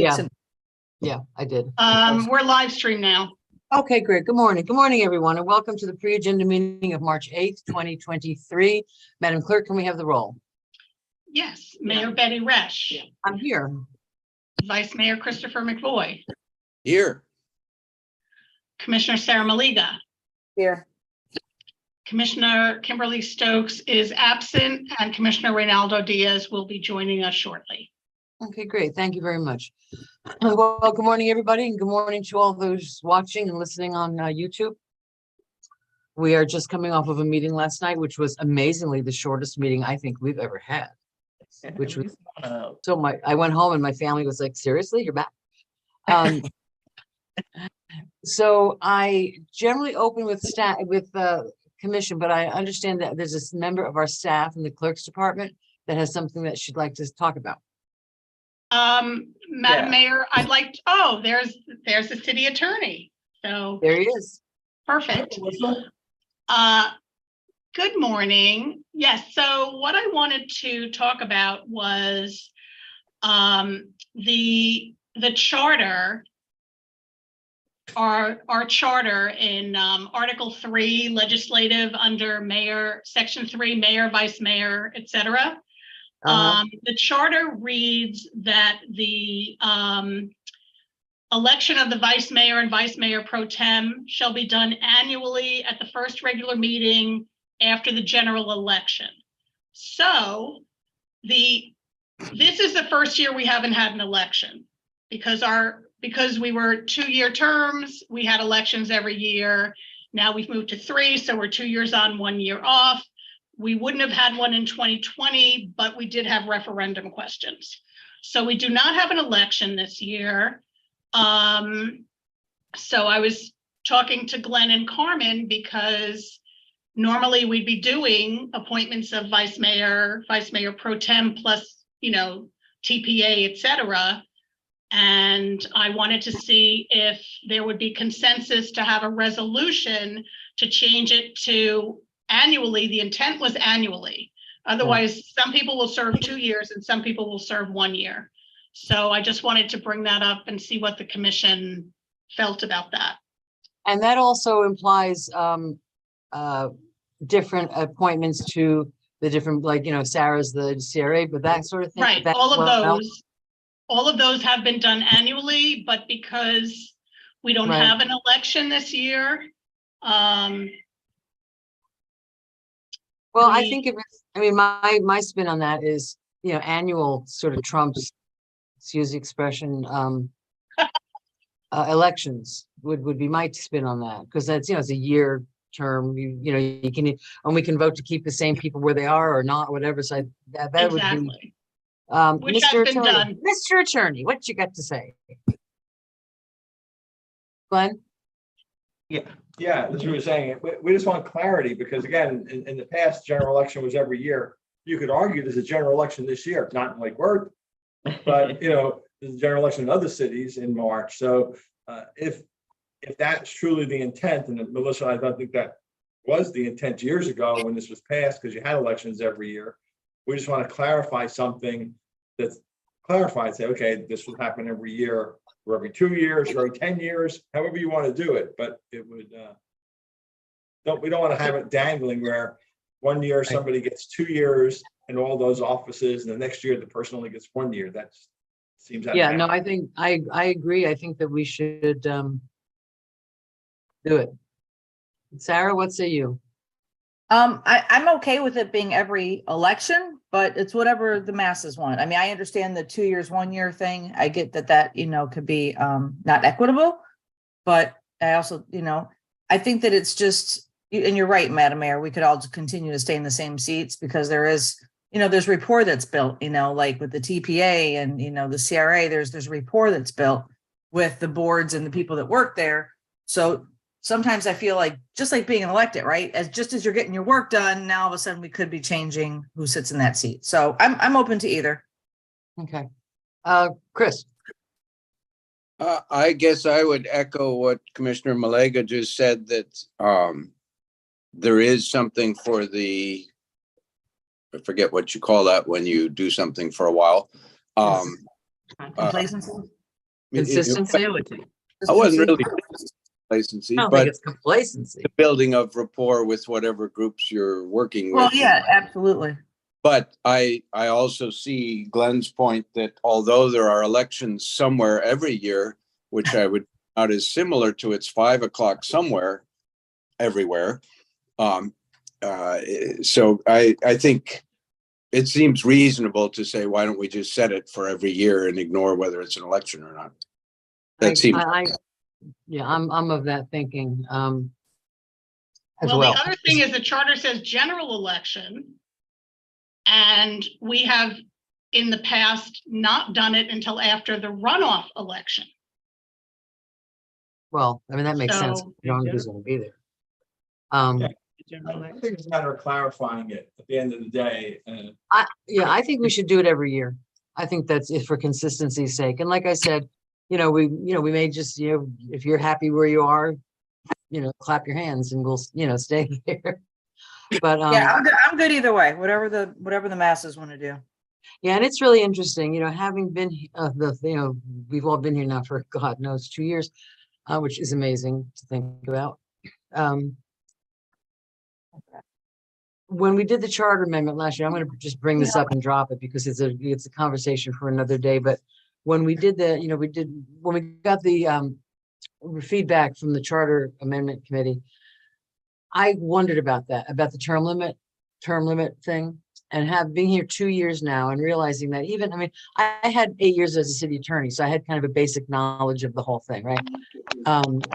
Yeah. and Yeah, I did. We're live stream now. Okay, great. Good morning. Good morning, everyone, and welcome to the pre-agenda meeting of March 8th, 2023. Madam Clerk, can we have the roll? Yes, Mayor Betty Resch, I'm here. Vice Mayor Christopher McVoy, Here. Commissioner Sarah Maliga, here. Commissioner Kimberly Stokes is absent, and Commissioner Reynaldo Diaz will be joining us shortly. Okay, great. Thank you very much. Well, good morning, everybody, and good morning to all those watching and listening on YouTube. We are just coming off of a meeting last night, which was amazingly the shortest meeting I think we've ever had. Which was so I went home and my family was like, seriously, you're back? So I generally open with staff with the commission, but I understand that there's this member of our staff in the clerk's department that has something that she'd like to talk about. Madam Mayor, I'd like to, oh, there's the city attorney. So There he is. perfect. Good morning. Yes, so what I wanted to talk about was the charter, our charter in Article 3, legislative under mayor, Section 3, mayor, vice mayor, etc. The charter reads that the election of the vice mayor and vice mayor pro tem shall be done annually at the first regular meeting after the general election. So this is the first year we haven't had an election because we were 2-year terms, we had elections every year. Now we've moved to 3, so we're 2 years on, 1 year off. We wouldn't have had one in 2020, but we did have referendum questions. So we do not have an election this year. So I was talking to Glenn and Carmen because normally we'd be doing appointments of vice mayor pro tem plus, TPA, et cetera. And I wanted to see if there would be consensus to have a resolution to change it to annually. The intent was annually. Otherwise, some people will serve 2 years and some people will serve 1 year. So I just wanted to bring that up and see what the commission felt about that. And that also implies different appointments to the different, like, Sarah's the CRA, but that sort of thing. Right, all of those have been done annually, but because we don't have an election this year. Well, I think my spin on that is, annual sort of trumps, excuse the expression, elections would be my spin on that, because that's, it's a year term. You can, and we can vote to keep the same people where they are or not, whatever. So that Exactly. would be. Which has been done. Mr. Attorney, what you got to say? Glenn? Yeah, that's what we were saying. We just want clarity because, again, in the past, general election was every year. You could argue there's a general election this year, not in Lake Worth, but there's a general election in other cities in March. So if that's truly the intent, and Melissa, I don't think that was the intent years ago when this was passed, because you had elections every year. We just want to clarify something that's clarified. Say, okay, this will happen every year, or every 2 years, or every 10 years, however you want to do it. But it would, we don't want to have it dangling where 1 year somebody gets 2 years in all those offices, and the next year the person only gets 1 year. That seems out of Yeah, no, bounds. I think I agree. I think that we should do it. Sarah, what say you? I'm okay with it being every election, but it's whatever the masses want. I mean, I understand the 2 years, 1 year thing. I get that, could be not equitable, but I also, I think that it's just, and you're right, Madam Mayor, we could all just continue to stay in the same seats because there is, there's rapport that's built, like with the TPA and, the CRA, there's rapport that's built with the boards and the people that work there. So sometimes I feel like just like being elected, right? As you're getting your work done, now all of a sudden we could be changing who sits in that seat. So I'm open to either. Okay. Chris. I guess I would echo what Commissioner Malega just said, that there is something for I forget what you call that when you do something for a while. Complacency? Consistency. I wasn't really complacency, I don't think but it's complacency. the building of rapport with whatever groups you're working Well, with. yeah, absolutely. But I also see Glenn's point that although there are elections somewhere every year, which I would not as similar to it's 5 o'clock somewhere, everywhere. So I think it seems reasonable to say, why don't we just set it for every year and ignore whether it's an election or not? That seems. Yeah, I'm of that thinking, as Well, well. the other thing is the charter says general election. And we have in the past not done it until after the runoff election. Well, I mean, that makes sense. So- John is gonna be there. Yeah. I think it's a matter of clarifying it at the end of the day. I think we should do it every year. I think that's it for consistency's sake. And like I said, we may just, if you're happy where you are, clap your hands and we'll, stay there. But, Yeah, I'm good either way, whatever the masses want to do. yeah, and it's really interesting, having been, we've all been here now for God knows 2 years, which is amazing to think about. When we did the charter amendment last year, I'm going to just bring this up and drop it because it's a conversation for another day. But when we did when we got the feedback from the charter amendment committee, I wondered about the term limit thing, and being here 2 years now and realizing that I had 8 years as a city attorney, so I had kind of a basic knowledge of the whole thing, right?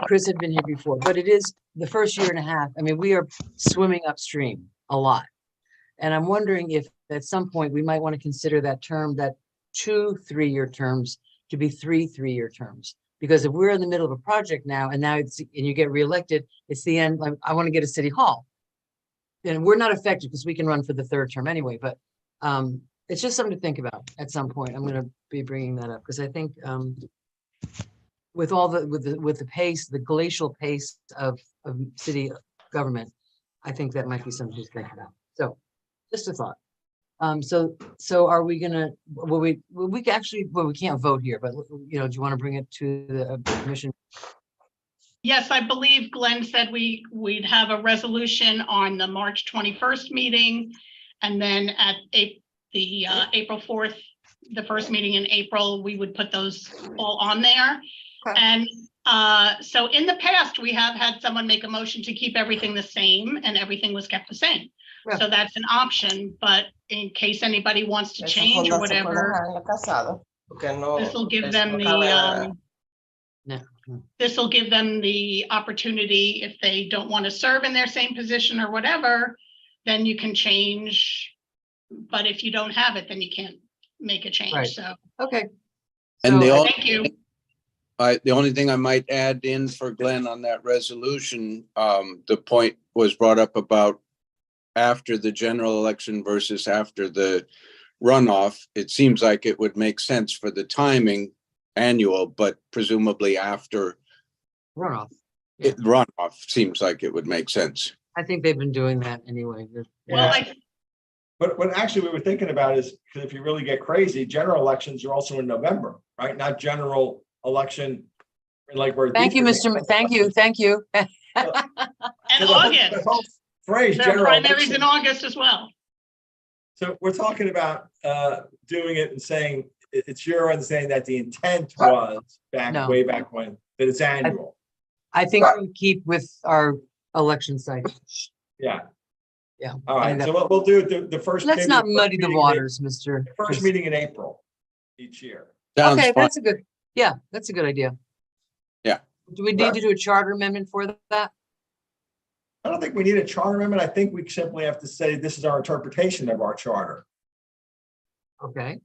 Chris had been here before, but it is the first year and a half. We are swimming upstream a lot. And I'm wondering if at some point we might want to consider that 2 3-year terms to be 3 3-year terms. Because if we're in the middle of a project now and you get reelected, it's the end. I want to get a city hall. And we're not affected because we can run for the 3rd term anyway, but it's just something to think about at some point. I'm going to be bringing that up because I think with the pace, the glacial pace of city government, I think that might be something to think about. So just a thought. So are we gonna, we can't vote here, but do you want to bring it to the commission? Yes, I believe Glenn said we'd have a resolution on the March 21st meeting. And then at the April 4th, the first meeting in April, we would put those all on there. Okay. And so in the past, we have had someone make a motion to keep everything the same and everything was kept the same. Yeah. So that's an option, but in case anybody wants to change or whatever, this will give them the opportunity, if they don't want to serve in their same position or whatever, then you can change. But if you don't have it, then you can't make a change. Right. So, Okay. And thank you. the only thing I might add in for Glenn on that resolution, the point was brought up about after the general election versus after the runoff. It seems like it would make sense for the timing annual, but presumably after Runoff. runoff seems like it would make sense. I think they've been doing that anyway. Well, But actually we were thinking about is, because if you really get crazy, general elections are also in November, right? Not general election like where. Thank you, Thank you. and The August, whole phrase, there are general primaries election. in August as well. So we're talking about doing it and saying, it's your understanding that the intent was No. way back when, that it's annual. I think we keep with our election cycle. Yeah. Yeah. All I right, think so what we'll do at the first. Let's maybe not the first muddy the meeting in waters, Mr. April- First meeting in April each year. Sounds Okay, fine. that's a good idea. Yeah. Do we need to do a charter amendment for that? I don't think we need a charter amendment. I think we simply have to say this is our interpretation of our charter. Okay,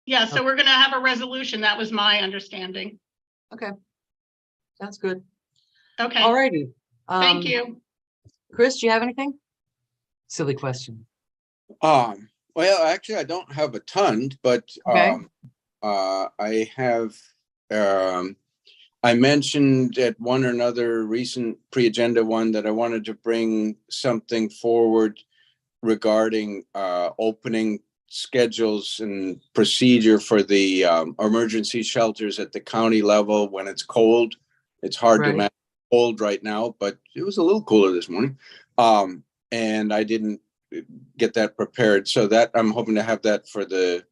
Yeah, so we're gonna have a resolution. That was my understanding. sounds good. Okay, All righty. thank you. Chris, do you have anything? Silly question. Well, actually, I don't have a ton, but Okay. I have, I mentioned at one or another recent pre-agenda one that I wanted to bring something forward regarding opening schedules and procedure for the emergency shelters at the county level when it's cold. It's hard to Right. imagine cold right now, but it was a little cooler this morning. And I didn't get that prepared. So that I'm hoping to have that for the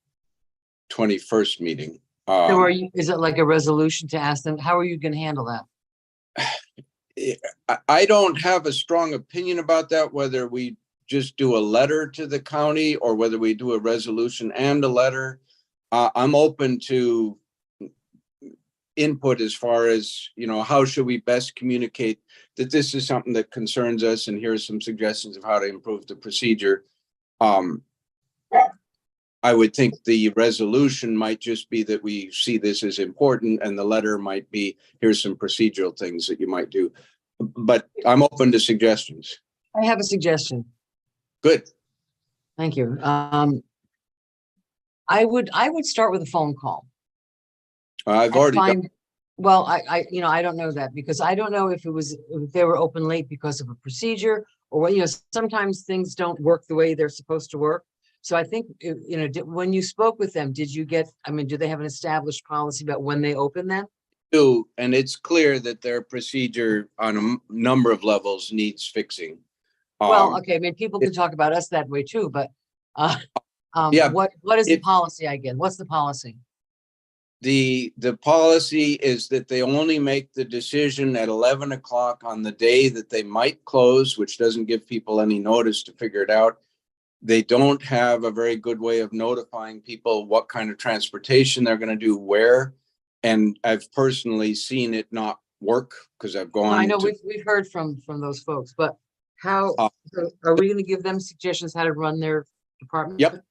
21st meeting. So is it like a resolution to ask them, how are you gonna handle that? I don't have a strong opinion about that, whether we just do a letter to the county or whether we do a resolution and a letter. I'm open to input as far as, how should we best communicate that this is something that concerns us, and here's some suggestions of how to improve the procedure. I would think the resolution might just be that we see this as important, and the letter might be, here's some procedural things that you might do. But I'm open to suggestions. I have a suggestion. Good. Thank you. I would start with a phone call. I've and already done. find- Well, I don't know that, because I don't know if they were open late because of a procedure or what, sometimes things don't work the way they're supposed to work. So I think, when you spoke with them, do they have an established policy about when they open them? And it's clear that their procedure on a number of levels needs fixing. Well, okay, people can talk about us that way too, but, Yeah, what is the policy again? What's the policy? The policy is that they only make the decision at 11 o'clock on the day that they might close, which doesn't give people any notice to figure it out. They don't have a very good way of notifying people what kind of transportation they're going to do where. And I've personally seen it not work because I've gone. I know we've heard from those folks, but how, so are we gonna give them suggestions how to run their department? Yep.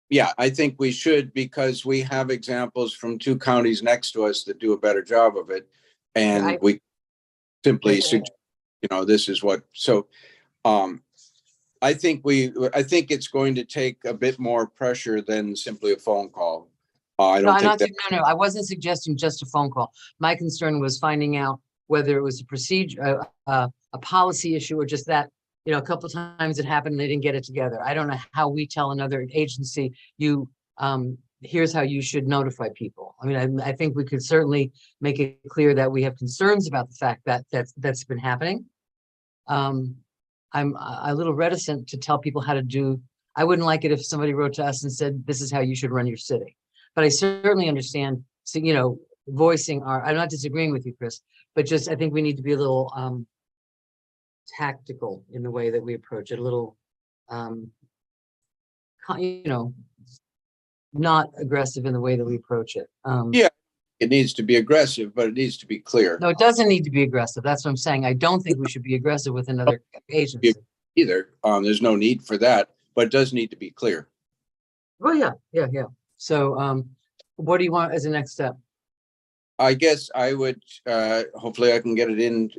Yeah, I think we should, because we have examples from 2 counties next to us that do a better job of it. And I- we simply Yeah. suggest, this is what, so I think it's going to take a bit more pressure than simply a phone call. I don't think that. No, I wasn't suggesting just a phone call. My concern was finding out whether it was a procedure, a policy issue, or just that, a couple of times it happened and they didn't get it together. I don't know how we tell another agency, here's how you should notify people. I think we could certainly make it clear that we have concerns about the fact that that's been happening. I'm a little reticent to tell people how to do. I wouldn't like it if somebody wrote to us and said, this is how you should run your city. But I certainly understand, voicing I'm not disagreeing with you, Chris, but just, I think we need to be a little, tactical in the way that we approach it, a little, not aggressive in the way that we approach it. Yeah. It needs to be aggressive, but it needs to be clear. No, it doesn't need to be aggressive. That's what I'm saying. I don't think we should be aggressive with another agency. Either. There's no need for that, but it does need to be clear. Oh, yeah. So, what do you want as a next step? I guess I would, hopefully I can get it in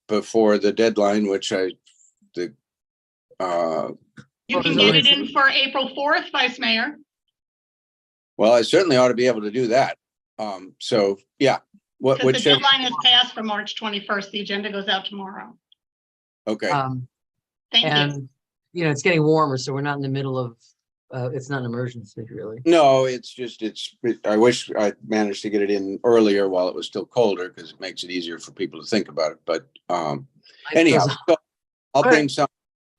before the deadline, which You Well, can there's get only it in for April 4th, Vice Mayor. well, I certainly ought to be able to do that. So yeah, Because the whichever. deadline is passed for March 21st. The agenda goes out tomorrow. Okay, Thank you. And, it's getting warmer, so we're not in the middle of, it's not an emergency, really. no, I wish I managed to get it in earlier while it was still colder, because it makes it easier for people to think about it. But anyhow, so I'll bring some on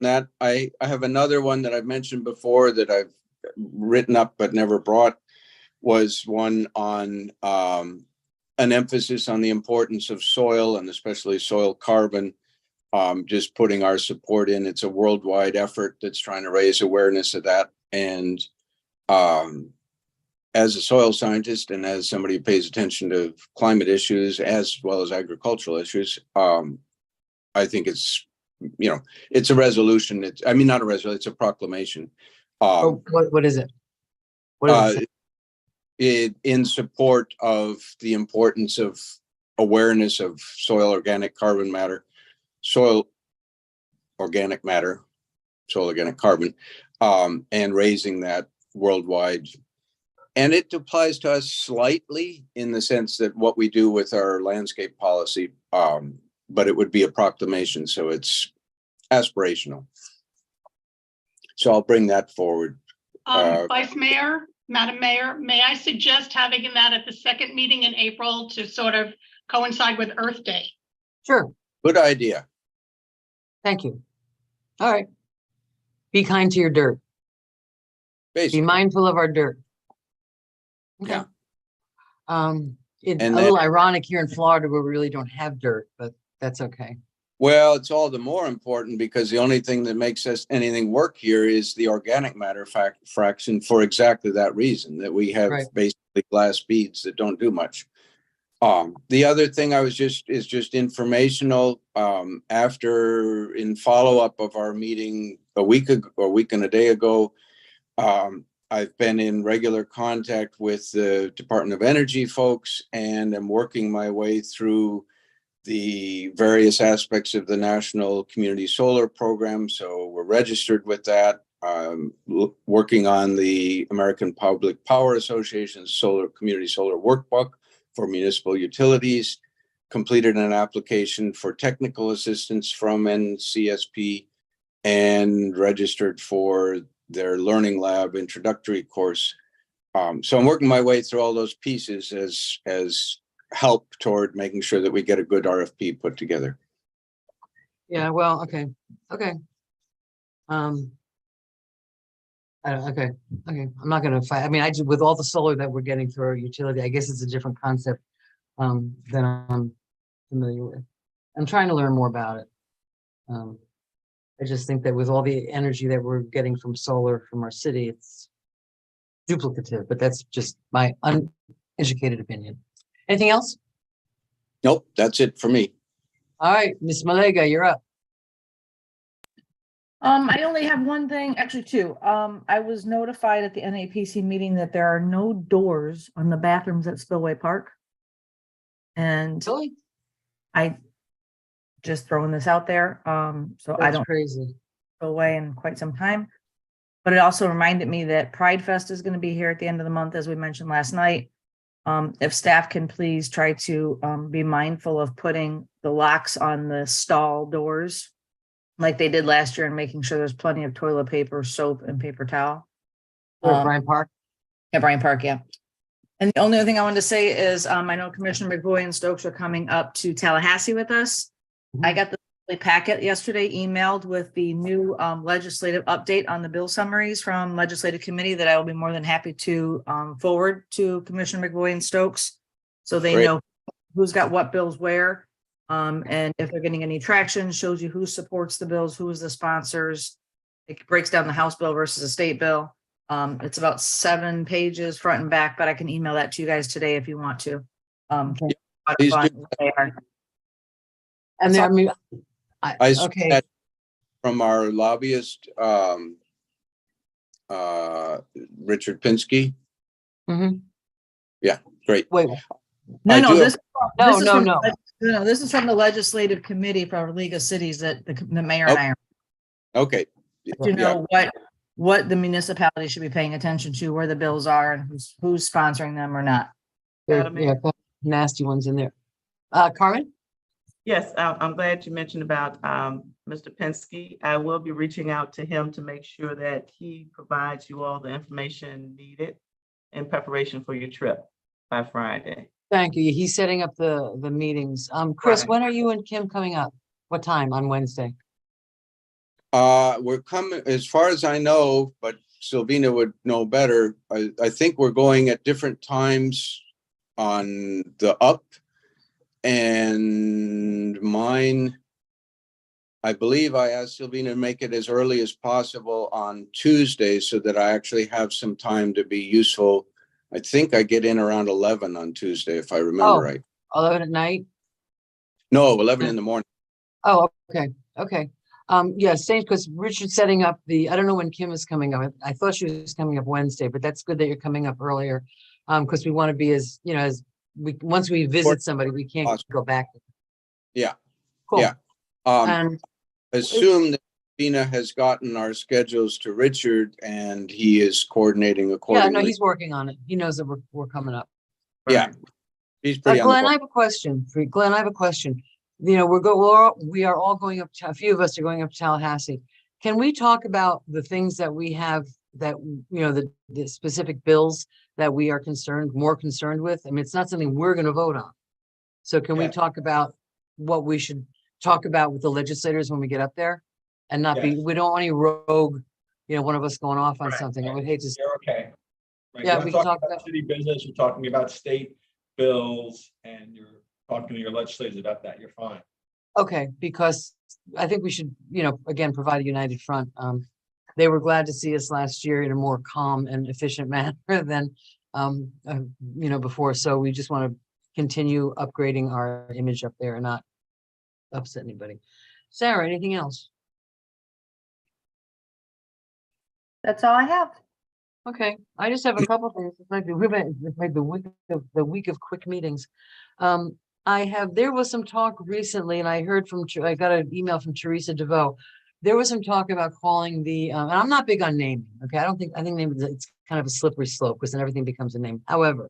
that. I have another one that I've mentioned before that I've written up but never brought, was one on an emphasis on the importance of soil, and especially soil carbon. Just putting our support in. It's a worldwide effort that's trying to raise awareness of that. And as a soil scientist and as somebody who pays attention to climate issues as well as agricultural issues, I think it's, it's a resolution. Not a resolution, it's a proclamation. What is it? What is it? In support of the importance of awareness of soil organic carbon, and raising that worldwide. And it applies to us slightly in the sense that what we do with our landscape policy, but it would be a proclamation, so it's aspirational. So I'll bring that forward Vice Mayor, Madam Mayor, may I suggest having that at the second meeting in April to sort of coincide with Earth Day? Sure, Good idea. thank you. All right. Be kind to your dirt. Be Basically, mindful of our dirt. Okay. Yeah. It's a And little ironic here in Florida where we really don't have dirt, but that's okay. well, it's all the more important because the only thing that makes us anything work here is the organic matter fraction for exactly that reason, that we have Right. basically glass beads that don't do much. The other thing is just informational. After in follow-up of our meeting a week and a day ago, I've been in regular contact with the Department of Energy folks and am working my way through the various aspects of the National Community Solar Program. So we're registered with that. Working on the American Public Power Association's Community Solar Workbook for municipal utilities, completed an application for technical assistance from NCSP, and registered for their Learning Lab introductory course. So I'm working my way through all those pieces as help toward making sure that we get a good RFP put together. Yeah, well, okay. Okay. I'm not gonna fight. I mean, with all the solar that we're getting through our utility, I guess it's a different concept than I'm familiar with. I'm trying to learn more about it. I just think that with all the energy that we're getting from solar from our city, it's duplicative, but that's just my uneducated opinion. Anything else? Nope, that's it for me. All right, Ms. Malega, you're up. I only have one thing, actually two. I was notified at the NAPC meeting that there are no doors on the bathrooms at Spillway Park. And Really? I just throwing this out there. So I That's don't crazy. go away in quite some time. But it also reminded me that Pride Fest is going to be here at the end of the month, as we mentioned last night. If staff can please try to be mindful of putting the locks on the stall doors like they did last year and making sure there's plenty of toilet paper, soap, and paper towel. Brian Park. Yeah, Bryant Park, yeah. And the only other thing I wanted to say is I know Commissioner McVoy and Stokes are coming up to Tallahassee with us. I got the packet yesterday emailed with the new legislative update on the bill summaries from legislative committee that I will be more than happy to forward to Commissioner McVoy and Stokes. So they Great. know who's got what bills where. And if they're getting any traction, shows you who supports the bills, who is the sponsors. It breaks down the House bill versus a state bill. It's about 7 pages front and back, but I can email that to you guys today if you want to. Please do. They are. And there, I mean, I saw okay. that from our lobbyist, Richard Pinsky. Mhm. Yeah, great. Wait, No, I no, do this, no, this is no, from- no. No, this is from the legislative committee for League of Cities that the mayor and I are Okay. to Yeah, know what the municipality should be paying attention to, where the bills are and who's sponsoring them or not. There, yeah, nasty ones in there. Carmen? Yes, I'm glad you mentioned about Mr. Penske. I will be reaching out to him to make sure that he provides you all the information needed in preparation for your trip by Friday. Thank you. He's setting up the meetings. Chris, Right. when are you and Kim coming up? What time on Wednesday? we're coming, as far as I know, but Sylvina would know better. I think we're going at different times on the up. And mine, I believe I asked Sylvina to make it as early as possible on Tuesday so that I actually have some time to be useful. I think I get in around 11 on Tuesday, if I remember Oh. right. 11 at night? No, 11 in the morning. Oh, okay. Yeah, same, because Richard's setting up I don't know when Kim is coming up. I thought she was coming up Wednesday, but that's good that you're coming up earlier. Because we want to be once we visit somebody, we can't Awesome. go back. Yeah. Cool. Yeah. And Assume that Tina has gotten our schedules to Richard and he is coordinating yeah, no, accordingly. he's working on it. He knows that we're coming up. Yeah. He's pretty on the Glenn, ball. I have a question for you. Glenn, I have a question. We are all going up, a few of us are going up to Tallahassee. Can we talk about the things that we have that, the specific bills that we are more concerned with. I mean, it's not something we're gonna vote on. So can we Yeah. talk about what we should talk about with the legislators when we get up there? And not be, Yes. we don't want any rogue, one of us going off on Right, something. I right. would hate to, You're okay. Right, Yeah, you're not we can talking talk about city business, you're talking about state bills, and you're talking to your legislators about that, you're fine. okay, because I think we should, again, provide a united front. They were glad to see us last year in a more calm and efficient manner than, before. So we just want to continue upgrading our image up there and not upset anybody. Sarah, anything else? That's all I have. Okay, I just have a couple things. It's like the week of quick meetings. There was some talk recently, and I heard I got an email from Teresa DeVoe. There was some talk about calling and I'm not big on naming, okay? I think naming, it's kind of a slippery slope because then everything becomes a name. However,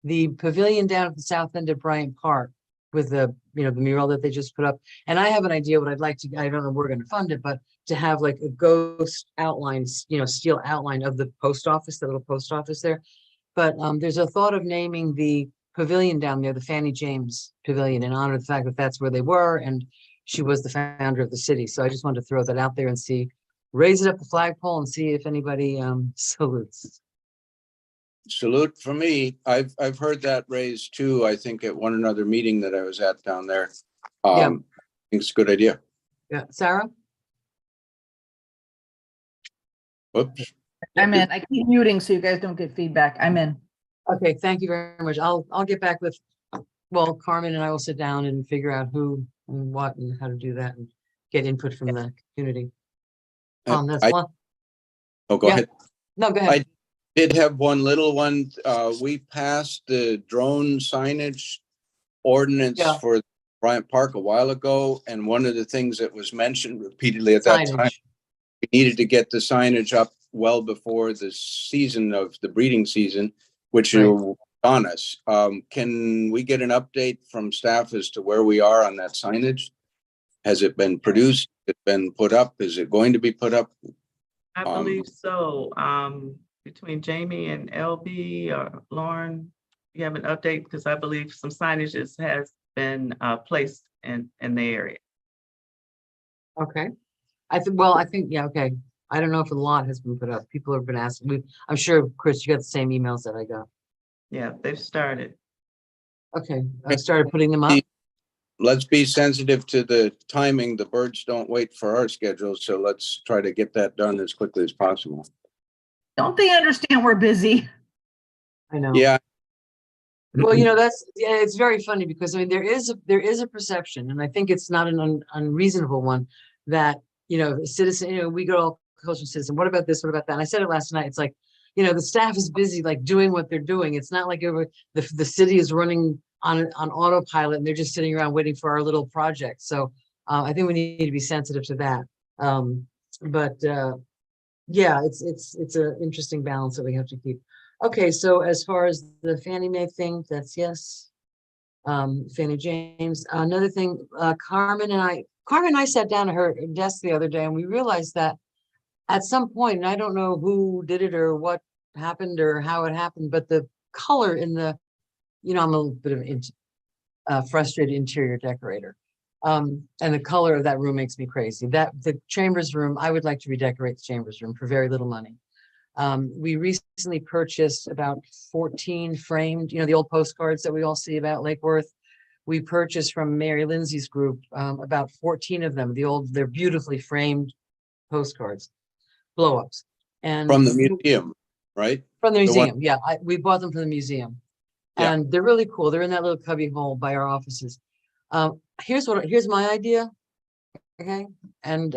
the pavilion down at the south end of Bryant Park with the mural that they just put up. And I have an idea what I'd like to, I don't know, we're gonna fund it, but to have like a ghost outline, steel outline of the post office, the little post office there. But there's a thought of naming the pavilion down there, the Fannie James Pavilion, in honor of the fact that that's where they were, and she was the founder of the city. So I just wanted to throw that out there and raise it up the flagpole and see if anybody salutes. Salute for me. I've heard that raised too, I think at one another meeting that I was at down there. Yeah. I think it's a good idea. Yeah, Sarah? Whoops. I'm in. I keep muting so you guys don't get feedback. I'm in. Okay, thank you very much. I'll get back with, Carmen and I will sit down and figure out who and what and how to do that and get input from the community. That's one. Oh, go Yeah. ahead. No, go ahead. Did have one little one. We passed the drone signage ordinance Yeah. for Bryant Park a while ago. And one of the things that was mentioned repeatedly at that time, Signage. we needed to get the signage up well before the season of the breeding season, which Right. are on us. Can we get an update from staff as to where we are on that signage? Has it been produced? Has it been put up? Is it going to be put up? I believe so. Between Jamie and LB or Lauren, you have an update because I believe some signage has been placed in the area. Okay. I think, yeah, okay. I don't know if a lot has been put up. People have been asking. I'm sure, Chris, you got the same emails that I got. Yeah, they've started. Okay, I started putting them up. Let's be sensitive to the timing. The birds don't wait for our schedule, so let's try to get that done as quickly as possible. Don't they understand we're busy? I know. Yeah. Well, it's very funny because I mean, there is a perception, and I think it's not an unreasonable one that, a citizen, we go all cultural citizen. What about this? What about that? And I said it last night. It's like, the staff is busy, like doing what they're doing. It's not like the city is running on autopilot and they're just sitting around waiting for our little project. So I think we need to be sensitive to that. Yeah, it's an interesting balance that we have to keep. Okay, so as far as the Fannie Mae thing, that's yes. Fannie James. Another thing, Carmen and I sat down at her desk the other day and we realized that at some point, and I don't know who did it or what happened or how it happened, but the color in the, I'm a little bit of a frustrated interior decorator. And the color of that room makes me crazy. The chambers room, I would like to redecorate the chambers room for very little money. We recently purchased about 14 framed, the old postcards that we all see about Lake Worth. We purchased from Mary Lindsay's group about 14 of them. They're beautifully framed postcards, blow-ups. And From the museum, right? from the The one- museum, yeah. We bought them from the museum. Yeah. And they're really cool. They're in that little cubby hole by our offices. Here's my idea. Okay. And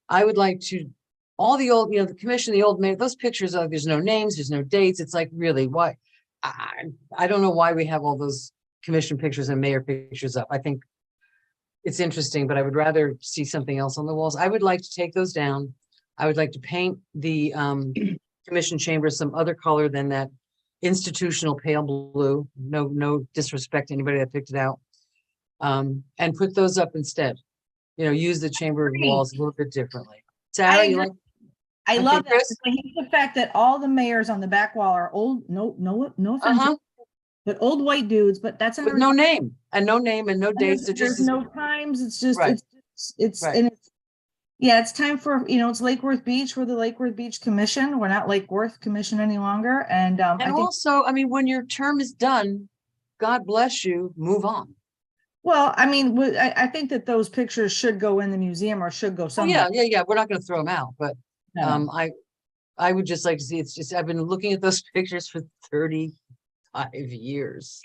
I would like to, all the old, the commission, the old, those pictures, there's no names, there's no dates. It's like, really, why? I don't know why we have all those commission pictures and mayor pictures up. I think it's interesting, but I would rather see something else on the walls. I would like to take those down. I would like to paint the commission chamber some other color than that institutional pale blue. No disrespect to anybody that picked it out. And put those up instead. Use the chamber walls a little bit differently. Sarah, you like? I Okay, love that. Chris? I hate the fact that all the mayors on the back wall are old, no offense, Uh-huh, but old white dudes, but that's. with no name and no dates. They're There's just, no times. It's just, Right. it's, Right. and it's, yeah, it's time for, it's Lake Worth Beach. We're the Lake Worth Beach Commission. We're not Lake Worth Commission any longer. And I and think, also, I mean, when your term is done, God bless you, move on. well, I mean, I think that those pictures should go in the museum or should go Oh, somewhere. yeah. We're not gonna throw them out, but No. I would just like to see, it's just, I've been looking at those pictures for 35 years.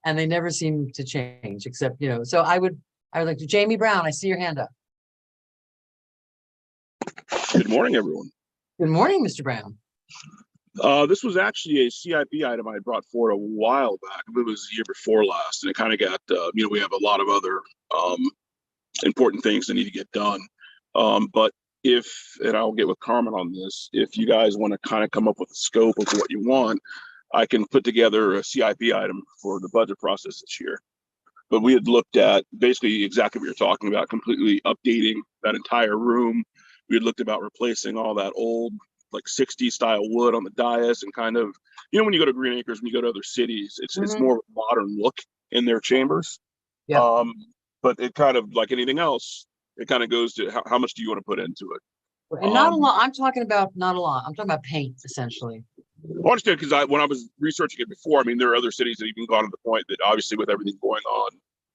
And they never seem to change, except, so I would like to, Jamie Brown, I see your hand up. Good morning, everyone. Good morning, Mr. Brown. This was actually a CIP item I had brought forward a while back. I believe it was the year before last, and it kind of got, we have a lot of other important things that need to get done. But and I'll get with Carmen on this, if you guys want to kind of come up with a scope of what you want, I can put together a CIP item for the budget process this year. But we had looked at basically exactly what you're talking about, completely updating that entire room. We had looked about replacing all that old, like 60s style wood on the dais and kind of, when you go to Green Acres, when you go to other cities, it's Mhm. more of a modern look in their chambers. Yeah. But it kind of, like anything else, it kind of goes to how much do you want to put into it? And not a lot, I'm talking about not a lot, I'm talking about paint, essentially. I understand, because when I was researching it before, I mean, there are other cities that even gone to the point that obviously with everything going on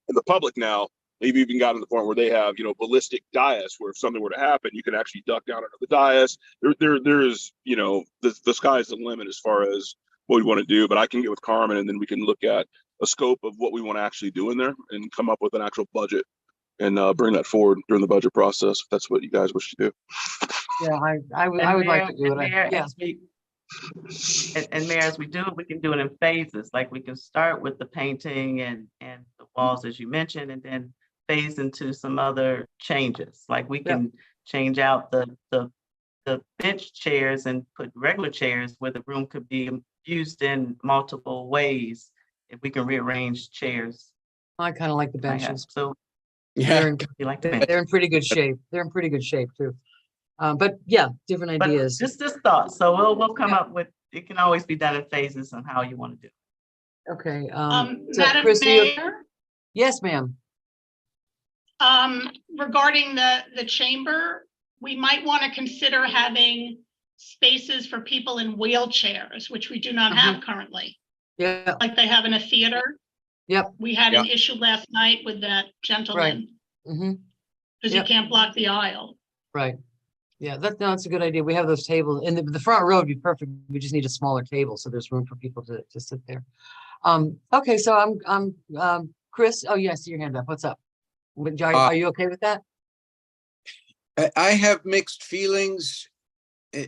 in the public now, they've even gotten to the point where they have, ballistic dais, where if something were to happen, you can actually duck down under the dais. There is, the sky's the limit as far as what we want to do. But I can get with Carmen, and then we can look at a scope of what we want to actually do in there and come up with an actual budget and bring that forward during the budget process, if that's what you guys wish to do. Yeah, I would like to do it. Yeah. And Mayor, as we do it, we can do it in phases. Like we can start with the painting and the walls, as you mentioned, and then phase into some other changes. Like we can change out the bench chairs and put regular chairs where the room could be used in multiple ways. If we can rearrange chairs. I kind of like the benches. So They're in, you like that? they're in pretty good shape. They're in pretty good shape too. But yeah, different But ideas. just this thought. So we'll come up with, it can always be done in phases on how you want to do it. Okay. So Madam Chris, Mayor, yes, ma'am. regarding the chamber, we might want to consider having spaces for people in wheelchairs, which we do not have currently, Yeah. like they have in a theater. Yep. We had an issue last night with that gentleman, Mm-hmm. because Yep. you can't block the aisle. Right. Yeah, that's a good idea. We have those tables in the front row would be perfect. We just need a smaller table, so there's room for people to sit there. Okay, so I'm Chris. Oh, yeah, I see your hand up. What's up? Are you okay with that? I have mixed feelings.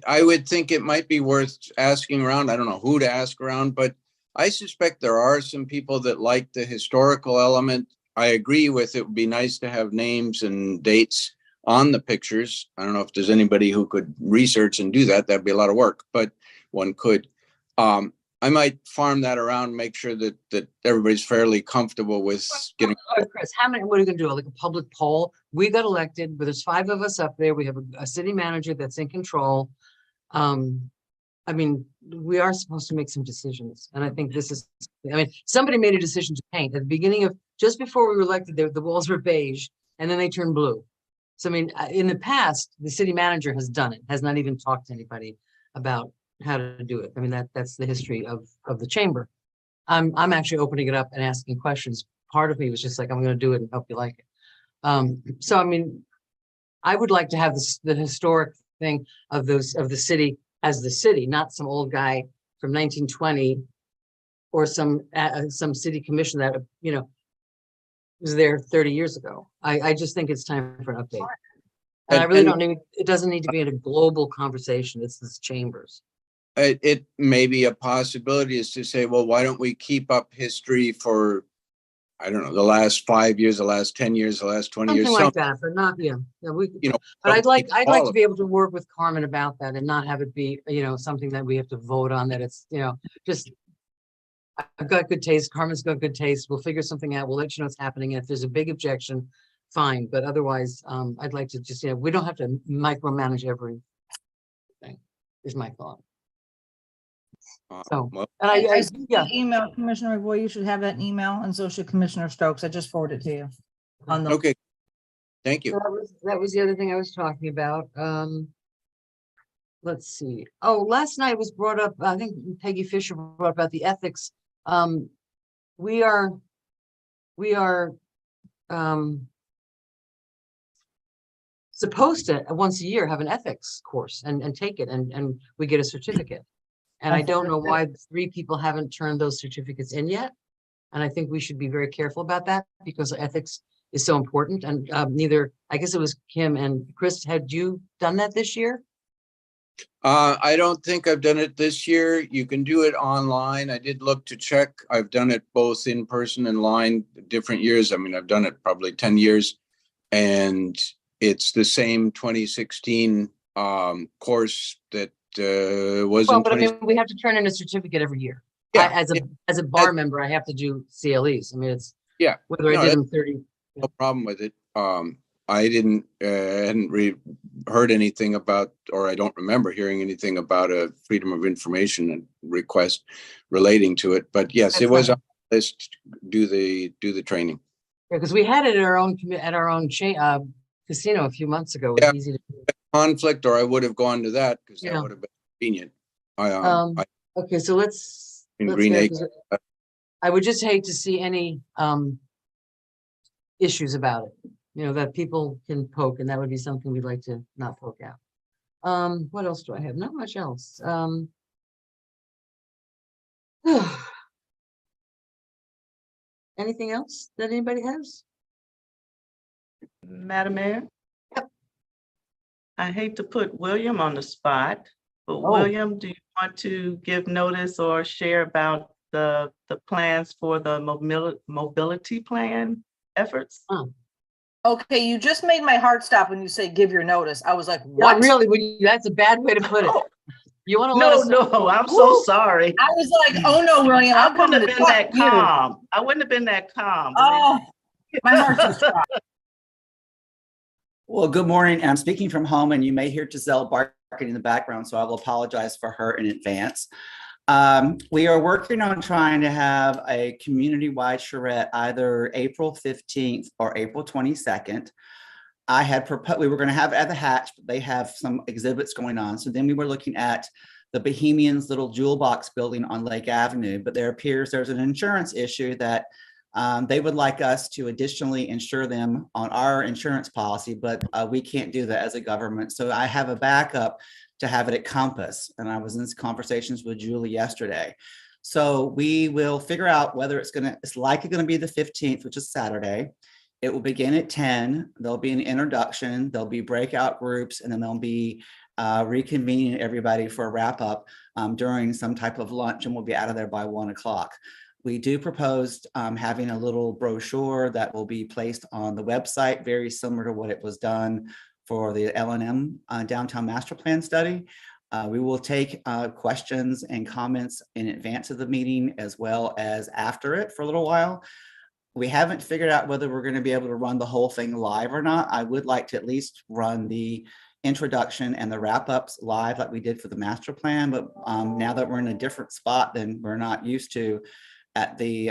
I would think it might be worth asking around. I don't know who to ask around, but I suspect there are some people that like the historical element. I agree with it would be nice to have names and dates on the pictures. I don't know if there's anybody who could research and do that. That'd be a lot of work, but one could. I might farm that around, make sure that everybody's fairly comfortable with getting. Chris, what are you gonna do? Like a public poll? We got elected, but there's 5 of us up there. We have a city manager that's in control. I mean, we are supposed to make some decisions, and I think this is, somebody made a decision to paint at the beginning of, just before we were elected, the walls were beige, and then they turned blue. So, in the past, the city manager has done it, has not even talked to anybody about how to do it. That's the history of the chamber. I'm actually opening it up and asking questions. Part of me was just like, I'm going to do it and hope you like it. So, I would like to have the historic thing of the city as the city, not some old guy from 1920 or some city commission that, was there 30 years ago. I just think it's time for an update. And I really don't need, it doesn't need to be in a global conversation. It's this chambers. It may be a possibility is to say, well, why don't we keep up history for, I don't know, the last 5 years, the last 10 years, the last 20 years. Something like that, but not, but I'd like to be able to work with Carmen about that and not have it be, something that we have to vote on, that it's, just, I've got good taste. Carmen's got good taste. We'll figure something out. We'll let you know what's happening. If there's a big objection, fine. But otherwise, I'd like to just, we don't have to micromanage every is my thought. Uh, So, well, and I sent yeah, the email, Commissioner McVoy, you should have that email, and so should Commissioner Stokes. I just forwarded it to you. On the, Okay, thank so you. that was the other thing I was talking about. Let's see. Oh, last night was brought up, I think Peggy Fisher brought up about the ethics. We are supposed to once a year have an ethics course and take it and we get a certificate. And I don't know why 3 people haven't turned those certificates in yet. And I think we should be very careful about that because ethics is so important. And neither, I guess it was Kim and Chris, had you done that this year? I don't think I've done it this year. You can do it online. I did look to check. I've done it both in person and line different years. I mean, I've done it probably 10 years and it's the same 2016 course that was Well, in but I 20. mean, we have to turn in a certificate every year. Yeah, As a bar member, I have to do CLEs. I mean, it's Yeah. whether I No, did that's them 30. no problem with it. I hadn't heard anything about, or I don't remember hearing anything about a Freedom of Information request relating to it. But yes, it That's was fine. on the list to do the training. Yeah, because we had it at our own chain casino a few months ago. It Yeah. was easy to. Conflict, or I would have gone to that because Yeah. that would have been convenient. I Okay, so let's in let's Green go, Acres. 'cause I would just hate to see any issues about it, that people can poke, and that would be something we'd like to not poke out. What else do I have? Not much else. Anything else that anybody has? Madam Mayor? Yep. I hate to put William on the spot, but Oh. William, do you want to give notice or share about the plans for the mobility plan efforts? okay, you just made my heart stop when you say give your notice. I was like, Not what? really, that's a bad way to put it. You want to let No, us know? no, I'm so Woo! sorry. I was like, oh no, William, I I'm coming wouldn't to have been that talk to you. calm. I wouldn't have been that calm. but Oh, my heart just dropped. Well, good morning. I'm speaking from home and you may hear Giselle barking in the background, so I will apologize for her in advance. We are working on trying to have a community-wide charrette either April 15th or April 22nd. I had proposed, we were going to have it at the Hatch, but they have some exhibits going on. So then we were looking at the Bohemians little jewel box building on Lake Avenue, but there appears there's an insurance issue that they would like us to additionally insure them on our insurance policy, but we can't do that as a government. So I have a backup to have it at Compass. And I was in conversations with Julie yesterday. So we will figure out whether it's likely going to be the 15th, which is Saturday. It will begin at 10. There'll be an introduction, there'll be breakout groups, and then there'll be reconvening everybody for a wrap up during some type of lunch, and we'll be out of there by 1 o'clock. We do propose having a little brochure that will be placed on the website, very similar to what it was done for the L&M Downtown Master Plan study. We will take questions and comments in advance of the meeting as well as after it for a little while. We haven't figured out whether we're going to be able to run the whole thing live or not. I would like to at least run the introduction and the wrap-ups live like we did for the master plan, but now that we're in a different spot than we're not used to at the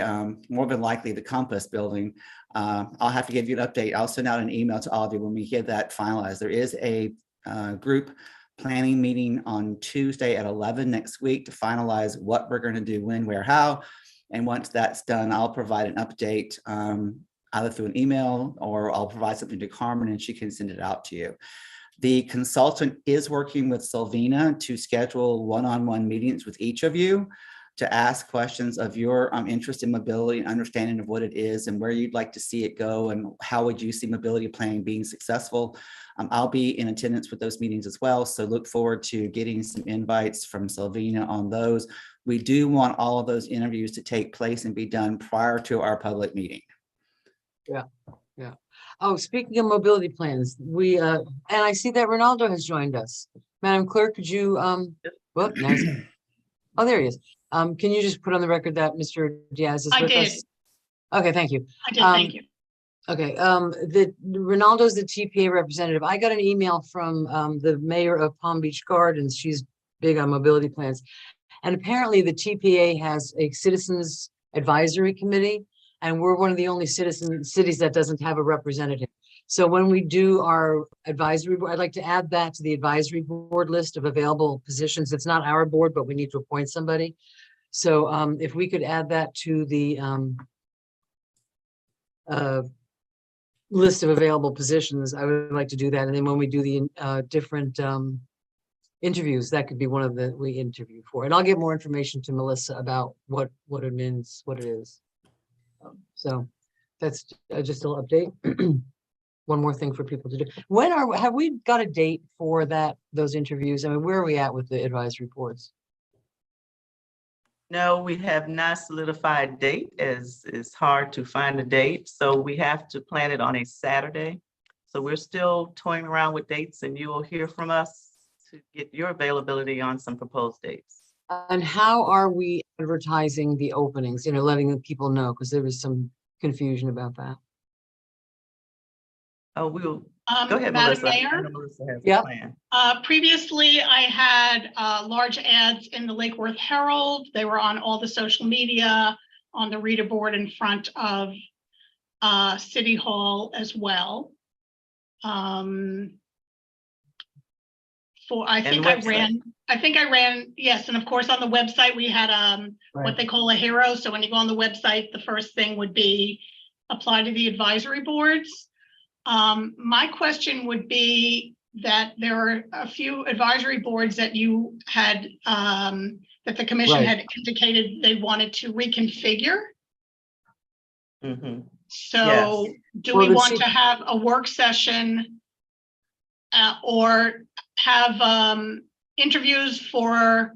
more than likely the Compass building, I'll have to give you an update. I'll send out an email to all of you when we get that finalized. There is a group planning meeting on Tuesday at 11 next week to finalize what we're going to do, when, where, how. And once that's done, I'll provide an update either through an email or I'll provide something to Carmen and she can send it out to you. The consultant is working with Sylvina to schedule one-on-one meetings with each of you to ask questions of your interest in mobility and understanding of what it is and where you'd like to see it go and how would you see mobility planning being successful. I'll be in attendance with those meetings as well, so look forward to getting some invites from Sylvina on those. We do want all of those interviews to take place and be done prior to our public meeting. Yeah. Oh, speaking of mobility plans, we and I see that Ronaldo has joined us. Madam Clerk, could you well, nice. Oh, there he is. Can you just put on the record that Mr. Diaz is I with did. us? Okay, thank you. I did, thank you. Okay, Ronaldo's the TPA representative. I got an email from the mayor of Palm Beach Gardens. She's big on mobility plans. And apparently the TPA has a citizens advisory committee, and we're one of the only cities that doesn't have a representative. So when we do our advisory board, I'd like to add that to the advisory board list of available positions. It's not our board, but we need to appoint somebody. So if we could add that to the list of available positions, I would like to do that. And then when we do the different interviews, that could be one of the we interview for. And I'll get more information to Melissa about what it means, what it is. So that's just a little update. One more thing for people to do. Have we got a date for those interviews? I mean, where are we at with the advisory boards? No, we have not solidified a date, as it's hard to find a date. So we have to plan it on a Saturday. So we're still toying around with dates, and you will hear from us to get your availability on some proposed dates. And how are we advertising the openings, letting the people know? Because there was some confusion about that. Oh, we'll, go ahead, Madam Melissa. I Mayor? know Melissa has a Yep. plan. Previously, I had large ads in the Lake Worth Herald. They were on all the social media, on the reader board in front of City Hall as well. I think I ran, yes, and of course on the website we had what they call a hero. So when you go on the website, the first thing would be apply to the advisory boards. My question would be that there are a few advisory boards that you had, that the commission Right. had indicated they wanted to reconfigure. Mhm. So do Well, we the want C- to have a work session or have interviews for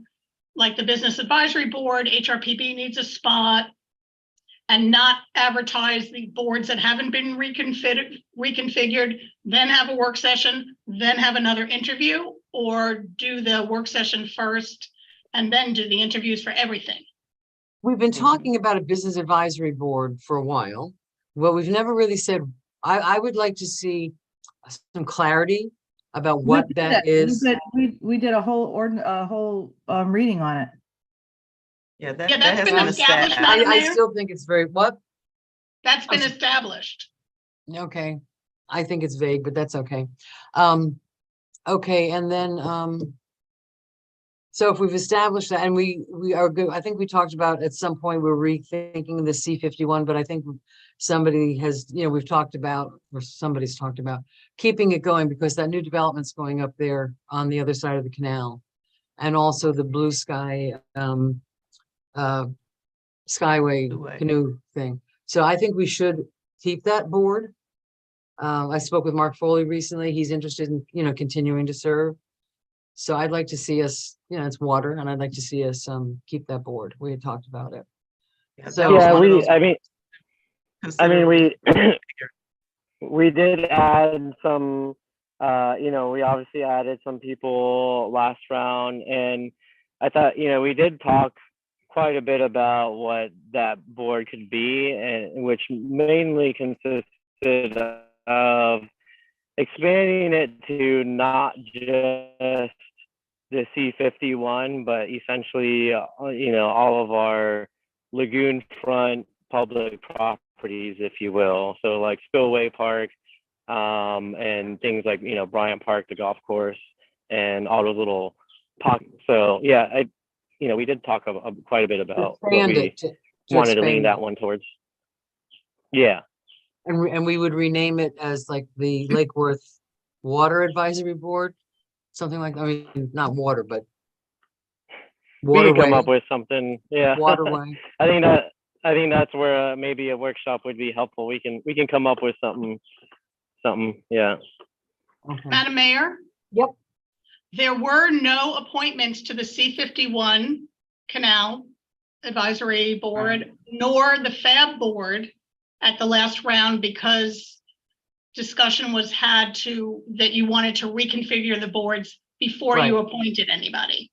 like the Business Advisory Board, HRPB needs a spot, and not advertise the boards that haven't been reconfigured, then have a work session, then have another interview, or do the work session first and then do the interviews for everything? We've been talking about a business advisory board for a while. Well, we've never really said, I would like to see some clarity about what We did that it. is. We did a whole reading on it. Yeah, that Yeah, that's has been been established, established. Madam I Mayor? still think it's very, what? That's been Okay. established. Okay, I think it's vague, but that's okay. Okay, and then, so if we've established that, and we are good, I think we talked about at some point, we're rethinking the C-51, but I think somebody has, we've talked about, or somebody's talked about keeping it going because that new development's going up there on the other side of the canal. And also the Blue Sky, Skyway Skyway. canoe thing. So I think we should keep that board. I spoke with Mark Foley recently. He's interested in, continuing to serve. So I'd like to see us, it's water, and I'd like to see us keep that board. We had talked about it. Yeah, So- that was Yeah, one of those we considered- we did add some, we obviously added some people last round, and I thought, we did talk quite a bit about what that board could be, and which mainly consisted of expanding it to not just the C-51, but essentially, all of our lagoon front public properties, if you will. So like Spillway Park, and things like, Bryant Park, the golf course, and all those little pockets. So yeah, we did talk quite a bit about what Expand we it to wanted to lean expand that it. one towards. Yeah. And we would rename it as like the Lake Worth Water Advisory Board, something like, I mean, not water, but We can come waterway, up with something. Yeah. waterway. I think that's where maybe a workshop would be helpful. We can come up with something. Yeah. Okay. Madam Mayor? Yep. There were no appointments to the C-51 Canal Advisory Board, nor the FAB Board at the last round because discussion was had that you wanted to reconfigure the boards before you appointed anybody.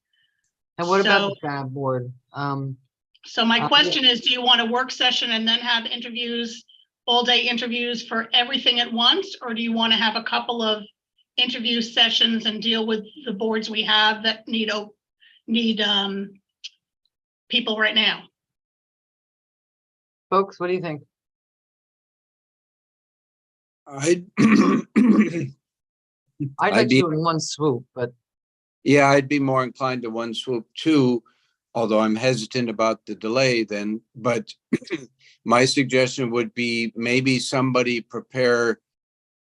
And what about the FAB board? So my yeah. question is, do you want a work session and then have interviews, all-day interviews for everything at once? Or do you want to have a couple of interview sessions and deal with the boards we have that need need people right now. Folks, what do you think? I'd I'd I'd like to be- do it in one swoop, but Yeah, I'd be more inclined to one swoop too, although I'm hesitant about the delay then, but my suggestion would be maybe somebody prepare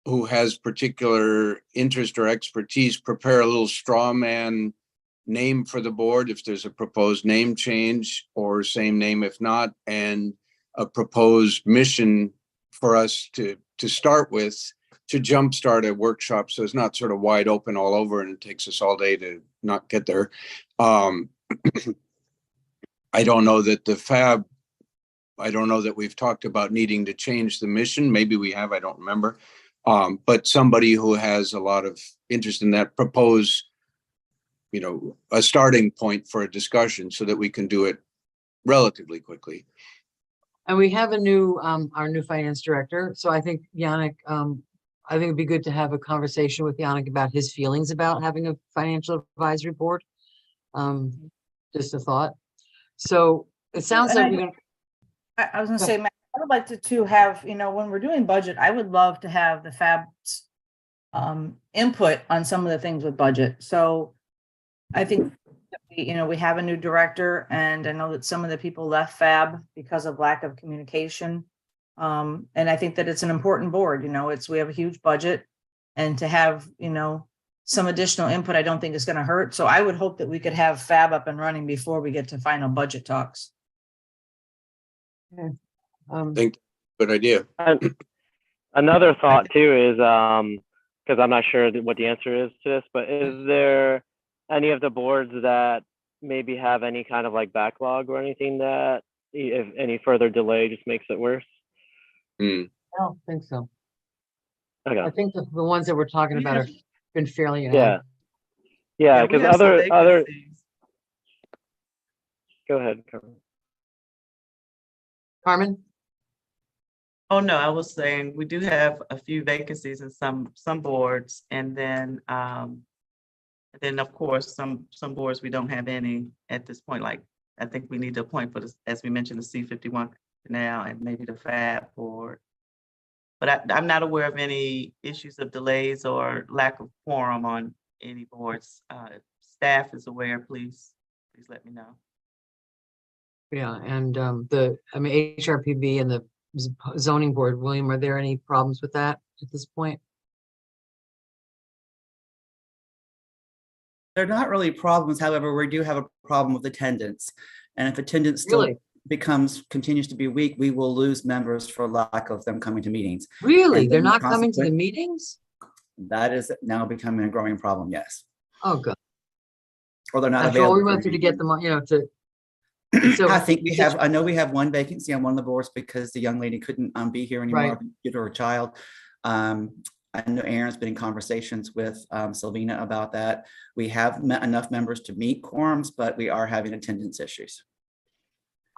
who has particular interest or expertise, prepare a little straw man name for the board if there's a proposed name change, or same name if not, and a proposed mission for us to start with, to jumpstart a workshop, so it's not sort of wide open all over and it takes us all day to not get there. I don't know that I don't know that we've talked about needing to change the mission. Maybe we have, I don't remember. But somebody who has a lot of interest in that, propose, a starting point for a discussion so that we can do it relatively quickly. and we have our new finance director. So I think Yannick, I think it'd be good to have a conversation with Yannick about his feelings about having a financial advisory board. Just a thought. So it sounds And like I- we're gonna, I was gonna Go say, Matt, I would like to have, when we're doing budget, I would love to have the FAB's input on some of the things with budget. So I think, we have a new director, and I know that some of the people left FAB because of lack of communication. And I think that it's an important board, we have a huge budget, and to have, some additional input, I don't think is gonna hurt. So I would hope that we could have FAB up and running before we get to final budget talks. Good idea. And another thought too is, because I'm not sure what the answer is to this, but is there any of the boards that maybe have any kind of like backlog or anything that if any further delay just makes it worse? I don't think so. I Okay, think the ones that we're talking about have been fairly. yeah. we Yeah, because have some other, vacancies. go ahead, Carmen. Carmen? Oh, no, I was saying, we do have a few vacancies in some boards, and then of course, some boards we don't have any at this point, like, I think we need to appoint for this, as we mentioned, the C-51 now, and maybe the FAB board. But I'm not aware of any issues of delays or lack of quorum on any boards. If staff is aware, please let me know. Yeah, and HRPB and the zoning board, William, are there any problems with that at this point? They're not really problems. However, we do have a problem with attendance. And if attendance still Really? continues to be weak, we will lose members for lack of them coming to meetings. Really? And They're then not coming to the consequent- meetings? That is now becoming a growing problem, yes. Oh, good. Or they're not After all available. we for went through to get meetings. them, so. I know we have one vacancy on one of the boards because the young lady couldn't be here anymore Right. due to her child. I know Aaron's been in conversations with Sylvina about that. We have enough members to meet quorums, but we are having attendance issues.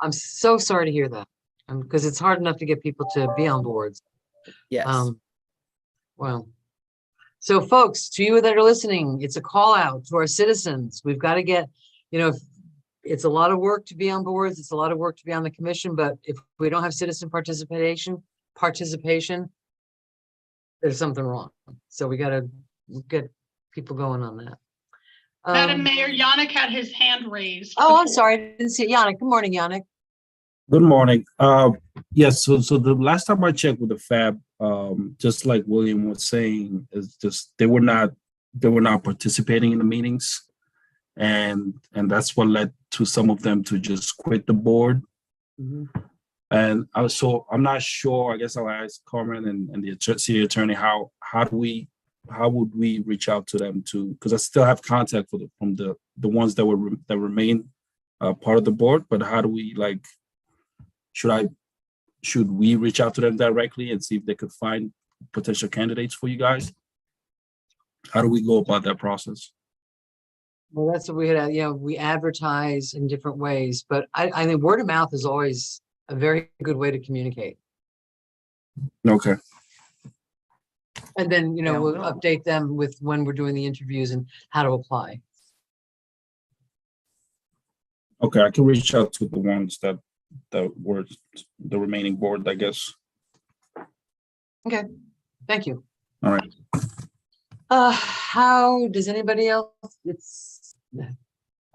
I'm so sorry to hear that, because it's hard enough to get people to be on boards. Yes. Well, so folks, to you that are listening, it's a call out to our citizens. We've got to get, it's a lot of work to be on boards. It's a lot of work to be on the commission, but if we don't have citizen participation, there's something wrong. So we got to get people going on that. Madam Mayor, Yannick had his hand raised. Oh, I'm before. sorry. I didn't see it. Yannick. Good morning, Yannick. Good morning. Yes, so the last time I checked with the FAB, just like William was saying, is just they were not participating in the meetings. And that's what led to some of them to just quit the board. Mhm. And I'm not sure, I guess I'll ask Carmen and the city attorney, how would we reach out to them because I still have contact from the ones that remain part of the board, but how do we should we reach out to them directly and see if they could find potential candidates for you guys? How do we go about that process? Well, that's what we had, we advertise in different ways, but I think word of mouth is always a very good way to communicate. Okay. And then, Yeah, we'll we'll- update them with when we're doing the interviews and how to apply. Okay, I can reach out to the ones that were the remaining board, I guess. Okay, thank you. All right. How does anybody else?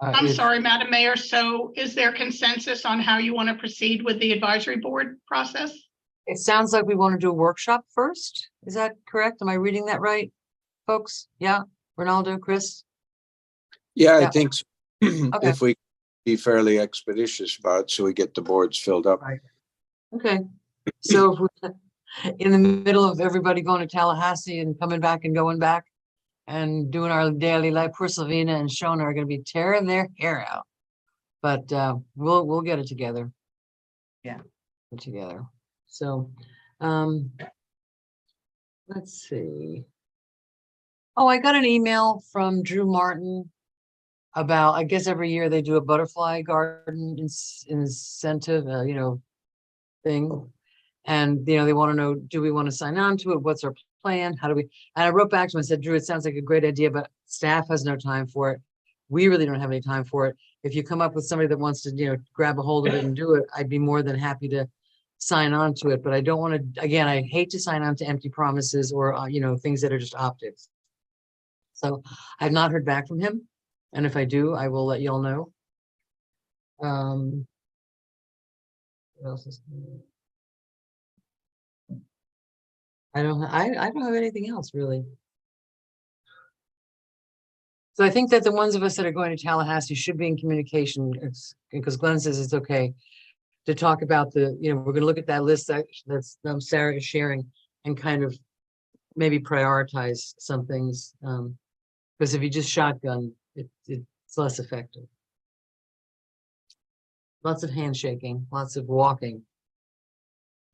I'm sorry, Madam Mayor. So is there consensus on how you want to proceed with the advisory board process? It sounds like we want to do a workshop first. Is that correct? Am I reading that right, folks? Yeah, Ronaldo, Chris? Yeah, I Yeah. think so. Okay. If we be fairly expeditious about it, so we get the boards filled up. Right. Okay, so if we're in the middle of everybody going to Tallahassee and coming back and going back and doing our daily life, poor Sylvina and Shona are gonna be tearing their hair out. But we'll get it together. Yeah. Get together. So let's see. Oh, I got an email from Drew Martin about, I guess every year they do a butterfly garden incentive, thing. And, they want to know, do we want to sign on to it? What's our plan? How do we, and I wrote back to him and said, Drew, it sounds like a great idea, but staff has no time for it. We really don't have any time for it. If you come up with somebody that wants to, grab a hold of it and do it, I'd be more than happy to sign on to it. But I don't want to, again, I hate to sign on to empty promises or, things that are just optics. So I've not heard back from him. And if I do, I will let you all know. What else is? I don't have anything else really. So I think that the ones of us that are going to Tallahassee should be in communication, because Glenn says it's okay to talk about we're going to look at that list that's Sarah is sharing and kind of maybe prioritize some things. Because if you just shotgun, it's less effective. Lots of handshaking, lots of walking.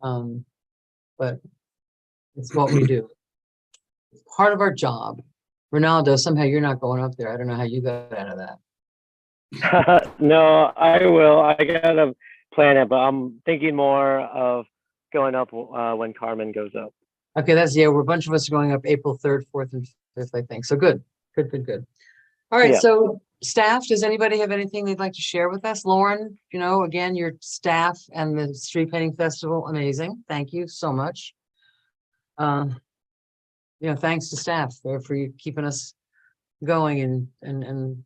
But it's what we do. It's part of our job. Ronaldo, somehow you're not going up there. I don't know how you got out of that. No, I will. I gotta plan it, but I'm thinking more of going up when Carmen goes up. Okay, we're a bunch of us going up April 3rd, 4th, and 5th, I think. So good. All right, Yeah. so staff, does anybody have anything they'd like to share with us? Lauren, again, your staff and the Street Painting Festival, amazing. Thank you so much. Thanks to staff for you keeping us going and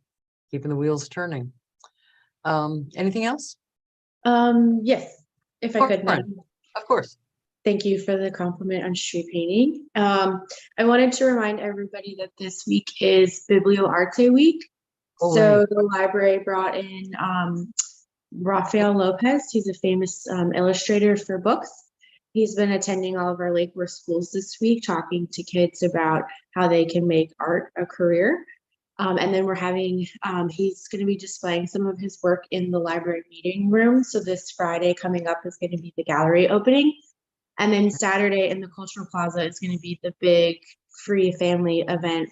keeping the wheels turning. Anything else? Yes, if I could, Fine. Madam. Of course. Thank you for the compliment on street painting. I wanted to remind everybody that this week is BiblioArte Week. Oh, So right. the library brought in Rafael Lopez. He's a famous illustrator for books. He's been attending all of our Lake Worth schools this week, talking to kids about how they can make art a career. And then we're having, he's going to be displaying some of his work in the library meeting room. So this Friday coming up is going to be the gallery opening. And then Saturday in the Cultural Plaza is going to be the big free family event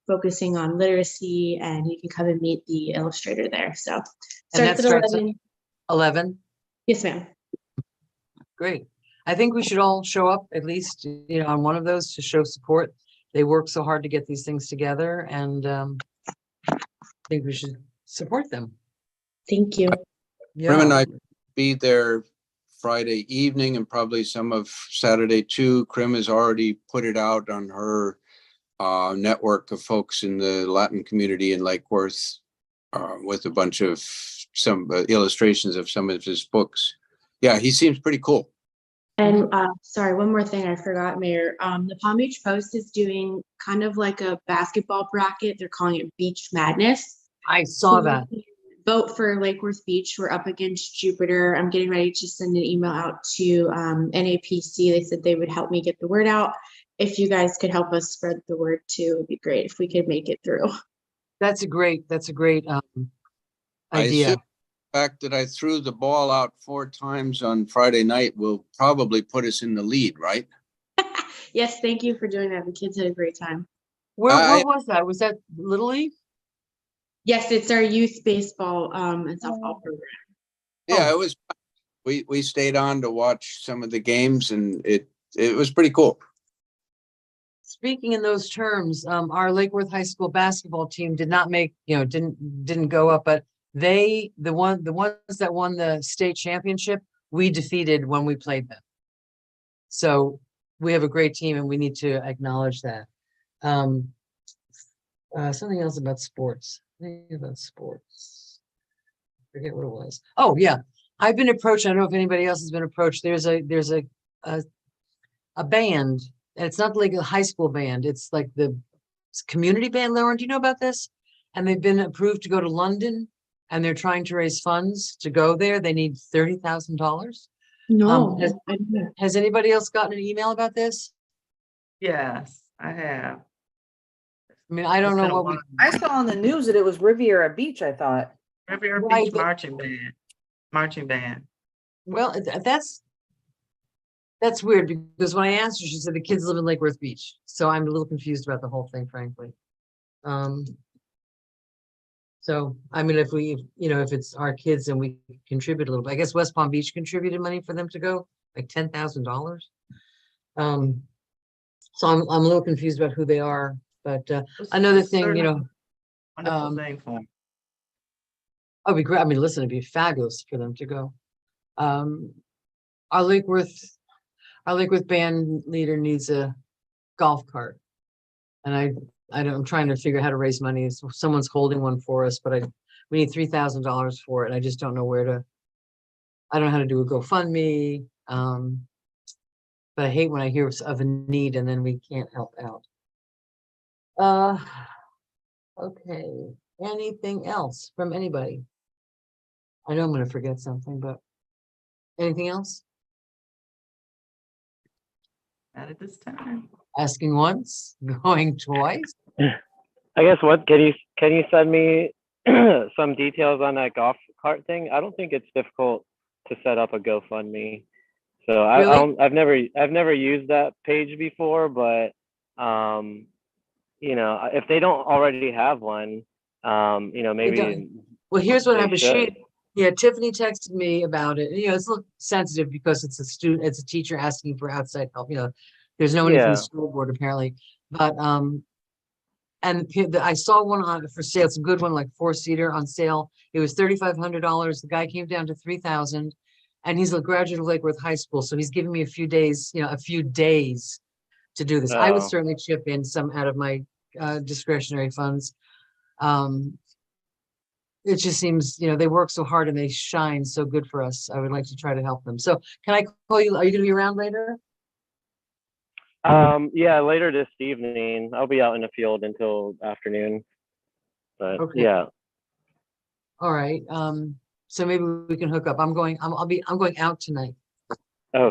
focusing on literacy, and you can come and meet the illustrator there. So And that starts at 11. 11. Yes, ma'am. Great. I think we should all show up at least, on one of those to show support. They work so hard to get these things together, and I think we should support them. Thank you. Prim and Yeah. I be there Friday evening and probably some of Saturday too. Krim has already put it out on her network of folks in the Latin community in Lake Worth with a bunch of some illustrations of some of his books. Yeah, he seems pretty cool. And sorry, one more thing I forgot, Mayor. The Palm Beach Post is doing kind of like a basketball bracket. They're calling it Beach Madness. I saw So that. you can vote for Lake Worth Beach. We're up against Jupiter. I'm getting ready to send an email out to NAPC. They said they would help me get the word out. If you guys could help us spread the word too, it'd be great if we could make it through. That's a great I idea. assume the fact that I threw the ball out 4 times on Friday night will probably put us in the lead, right? Yes, thank you for doing that. The kids had a great time. What was that? Was that Little League? Yes, it's our youth baseball and softball program. Yeah, Oh. it was. We stayed on to watch some of the games, and it was pretty cool. Speaking in those terms, our Lake Worth High School basketball team did not make, didn't go up, but the ones that won the state championship, we defeated when we played them. So we have a great team and we need to acknowledge that. Something else about sports. Forget what it was. Oh, yeah. I've been approached. I don't know if anybody else has been approached. There's a band, and it's not like a high school band. It's like the community band. Lauren, do you know about this? And they've been approved to go to London, and they're trying to raise funds to go there. They need $30,000. No, Has, I didn't. has anybody else gotten an email about this? Yes, I have. I mean, I don't It's know been a what we. while. I saw on the news that it was Riviera Beach, I thought. Riviera Right, Beach but- marching band. Well, that's weird because when I asked her, she said the kids live in Lake Worth Beach. So I'm a little confused about the whole thing, frankly. So, I mean, if it's our kids and we contribute a little bit, I guess West Palm Beach contributed money for them to go, like $10,000. So I'm a little confused about who they are, but another It's thing, certainly a um, Wonderful thing for 'em. it'd be great. I mean, listen, it'd be fabulous for them to go. Our Lake Worth band leader needs a golf cart. And I'm trying to figure out how to raise money. Someone's holding one for us, but we need $3,000 for it. And I just don't know I don't know how to do a GoFundMe. But I hate when I hear of a need and then we can't help out. Okay. Anything else from anybody? I know I'm gonna forget something, but anything else? Not at this time. Asking once, going twice? I guess what can you send me some details on that golf cart thing? I don't think it's difficult to set up a GoFundMe. So Really? I've never used that page before, but if they don't already have one, maybe Well, here's what they happened. should. Tiffany texted me about it. It's a little sensitive because it's a teacher asking for outside help. There's no one from Yeah. the school board apparently. But I saw one on for sale. It's a good one, like 4-seater on sale. It was $3,500. The guy came down to $3,000, and he's a graduate of Lake Worth High School, so he's giving me a few days to do this. I would Oh. certainly chip in some out of my discretionary funds. It just seems, they work so hard and they shine so good for us. I would like to try to help them. So can I call you? Are you going to be around later? Yeah, later this evening. I'll be out in the field until afternoon. But Okay. yeah. All right. So maybe we can hook up. I'm going out tonight. Oh,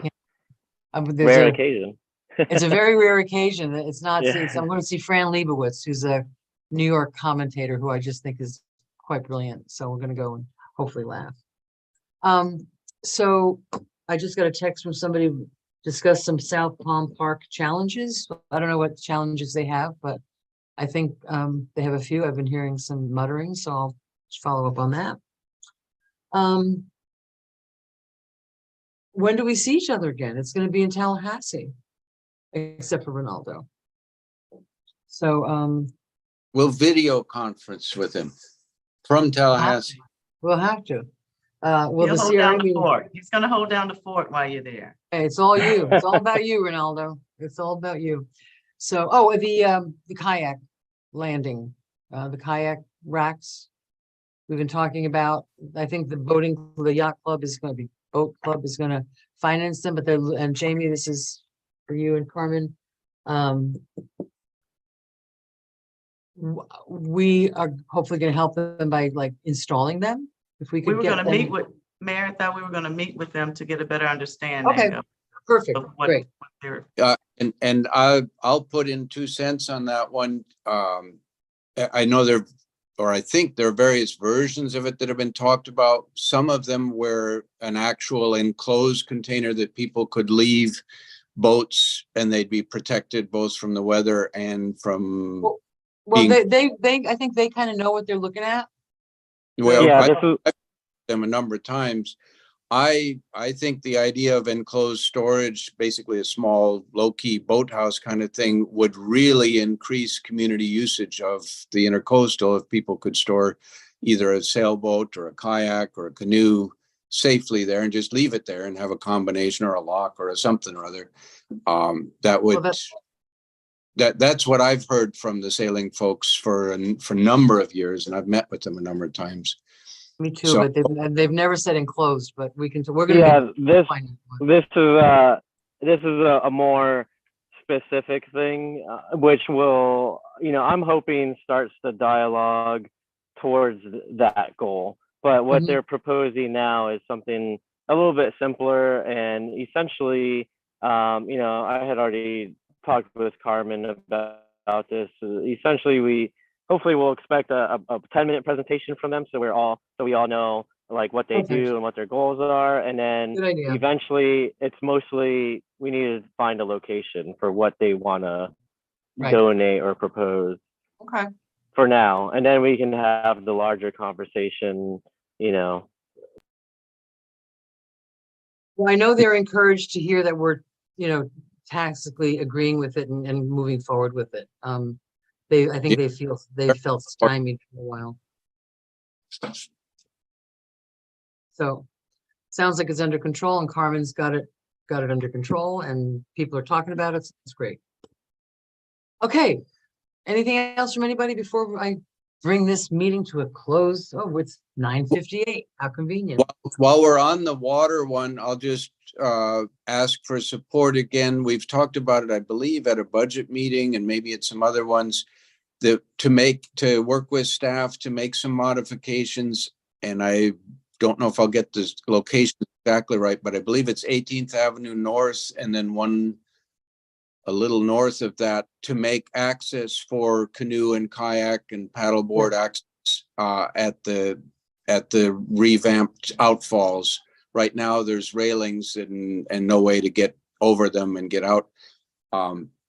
There's rare occasion. It's a very rare occasion. It's not, Yeah. I'm going to see Fran Lebowitz, who's a New York commentator who I just think is quite brilliant. So we're going to go and hopefully laugh. So I just got a text from somebody who discussed some South Palm Park challenges. I don't know what challenges they have, but I think they have a few. I've been hearing some muttering, so I'll follow up on that. When do we see each other again? It's going to be in Tallahassee, except for Ronaldo. So We'll video conference with him from Tallahassee. we'll have to. Well, He'll the hold down CRA the fort. He's gonna hold down the fort while you're there. Hey, it's all you. It's all about you, Ronaldo. It's all about you. So, the kayak landing, the kayak racks. We've been talking about, I think the yacht club is going to be, boat club is going to finance them, and Jamie, this is for you and Carmen. We are hopefully going to help them by installing them. If we We could were get gonna them. meet with, Mayor, I thought we were gonna meet with them to get a better understanding. Okay, perfect, of what great. they're. And I'll put in 2 cents on that one. I know I think there are various versions of it that have been talked about. Some of them were an actual enclosed container that people could leave boats and they'd be protected both from the weather and from. Well, being- I think they kind of know what they're looking at. Well, Yeah, I this is them a number of times. I think the idea of enclosed storage, basically a small low-key boathouse kind of thing, would really increase community usage of the intercoastal if people could store either a sailboat or a kayak or a canoe safely there and just leave it there and have a combination or a lock or a something or other. That would, that's what I've heard from the sailing folks for a number of years, and I've met with them a number of times. Me too, So- but they've never said enclosed, but we're gonna. Yeah, be this finding one. this is a more specific thing, which will, I'm hoping starts the dialogue towards that goal. But what Mhm. they're proposing now is something a little bit simpler, and essentially, I had already talked with Carmen about this. Essentially, hopefully we'll expect a 10-minute presentation from them, so we all know like what they Perfect. do and what their goals are, and then Good idea. eventually it's mostly we need to find a location for what they want to Right. donate or propose Okay. for now, and then we can have the larger conversation. Well, I know they're encouraged to hear that we're, tactically agreeing with it and moving forward with it. I think they felt stymied for a while. So sounds like it's under control, and Carmen's got it under control, and people are talking about it. So it's great. Okay. Anything else from anybody before I bring this meeting to a close? Oh, it's 9:58. How convenient. While we're on the water one, I'll just ask for support again. We've talked about it, I believe, at a budget meeting and maybe at some other ones, to work with staff to make some modifications. And I don't know if I'll get this location exactly right, but I believe it's 18th Avenue North and then one a little north of that to make access for canoe and kayak and paddleboard access at the revamped outfalls. Right now, there's railings and no way to get over them and get out.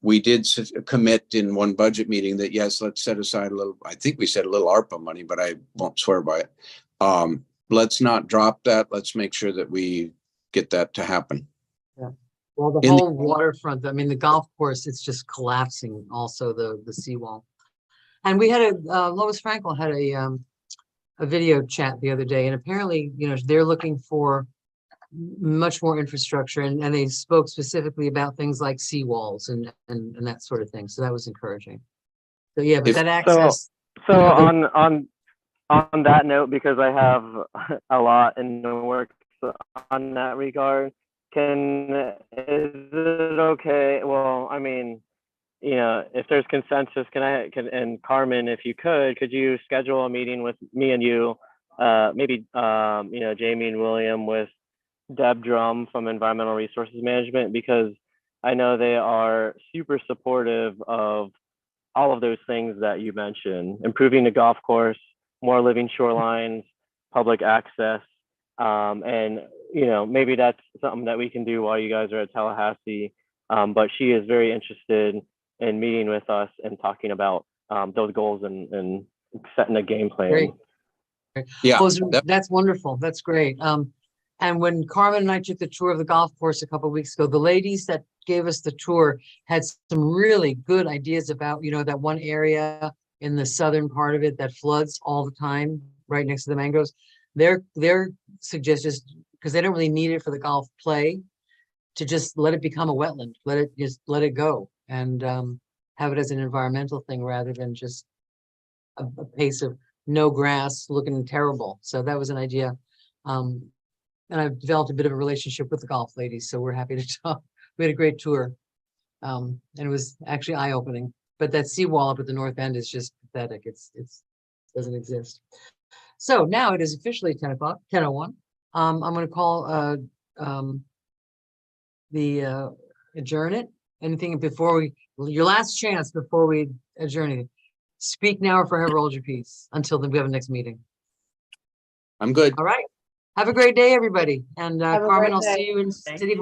We did commit in one budget meeting that, yes, let's set aside a little, I think we said a little ARPA money, but I won't swear by it. Let's not drop that. Let's make sure that we get that to happen. Well, the In the- whole waterfront, I mean, the golf course, it's just collapsing, also the seawall. And we had Lois Frankel had a video chat the other day, and apparently, they're looking for much more infrastructure, and they spoke specifically about things like seawalls and that sort of thing. So that was encouraging. So yeah, but If- that access. So Yeah, on that note, because I have a lot in the works on that regard, is it okay? Well, I mean, if there's consensus, and Carmen, if you could you schedule a meeting with me and you, maybe, Jamie and William with Deb Drum from Environmental Resources Management, because I know they are super supportive of all of those things that you mentioned, improving the golf course, more living shorelines, public access, and maybe that's something that we can do while you guys are at Tallahassee. But she is very interested in meeting with us and talking about those goals and setting a game plan. Great. Yeah, That's wonderful. That's great. And when Carmen and I took the tour of the golf course a couple of weeks ago, the ladies that gave us the tour had some really good ideas about, that one area in the southern part of it that floods all the time, right next to the mangroves. Their suggestions, because they don't really need it for the golf play, to just let it become a wetland, let it go, and have it as an environmental thing rather than just a pace of no grass looking terrible. So that was an idea. And I've developed a bit of a relationship with the golf ladies, so we're happy to talk. We had a great tour. And it was actually eye-opening. But that seawall up at the north end is just pathetic. It doesn't exist. So now it is officially 10 o'clock, 10:01. I'm going to call adjourn it. Anything before your last chance before we adjourn it. Speak now or forever hold your peace until then we have a next meeting. I'm good. All right. Have a great day, everybody. And Have a Carmen, great I'll day. see you in Thank City you. Hall.